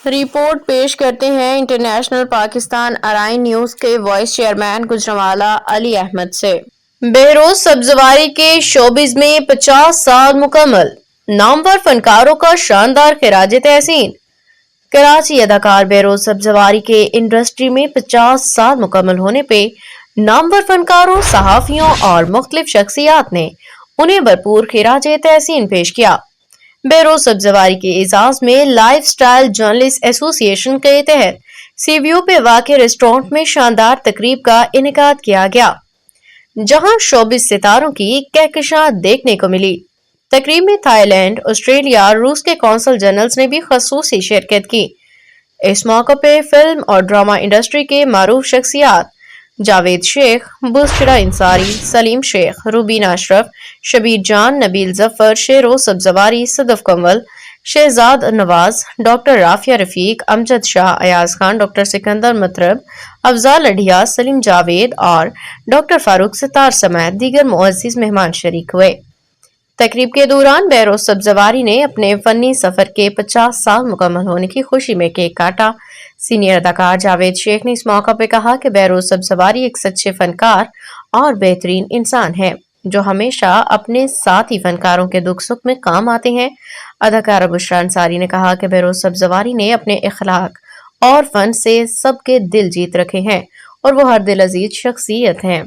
Report پیش کرتے ہیں انٹرنیشنل پاکستان ارائن نیوز کے وائس چیئرمین گجرانوالہ علی احمد سے۔ بہروز سبزواری کے شوبز میں 50 سال مکمل، نامور فنکاروں کا شاندار خراج تحسین۔ کراچی اداکار بہروز سبزواری کے انڈسٹری میں 50 سال مکمل ہونے پہ نامور فنکاروں، صحافیوں اور مختلف شخصیات نے انہیں بھرپور خراج تحسین پیش کیا۔ بہروز سبزواری کے اعزاز میں لائف سٹائل جرنلسٹ ایسوسی ایشن کے تحت سی ویو پہ واقع ریسٹورنٹ میں شاندار تقریب کا انعقاد کیا گیا، جہاں شوبز ستاروں کی کہکشاں دیکھنے کو ملی۔ تقریب میں تھائی لینڈ، آسٹریلیا اور روس کے قونصل جنرلز نے بھی خصوصی شرکت کی۔ اس موقع پہ فلم اور ڈرامہ انڈسٹری کے معروف شخصیات جاوید شیخ، بشرا انصاری، سلیم شیخ، روبینہ اشرف، شبیر جان، نبیل ظفر، شہروز سبزواری، صدف کنول، شہزاد نواز، ڈاکٹر رافیہ رفیق، امجد شاہ، ایاز خان، ڈاکٹر سکندر مطرب، افضال لڈھیا، سلیم جاوید اور ڈاکٹر فاروق ستار سمیت دیگر معزز مہمان شریک ہوئے۔ تقریب کے دوران بہروز سبزواری نے اپنے فنی سفر کے 50 سال مکمل ہونے کی خوشی میں کیک کاٹا۔ سینئر اداکار جاوید شیخ نے اس موقع پہ کہا کہ بہروز سبزواری ایک سچے فنکار اور بہترین انسان ہے، جو ہمیشہ اپنے ساتھی فنکاروں کے دکھ سکھ میں کام آتے ہیں۔ اداکارہ بشرا انصاری نے کہا کہ بہروز سبزواری نے اپنے اخلاق اور فن سے سب کے دل جیت رکھے ہیں اور وہ ہر دل عزیز شخصیت ہیں۔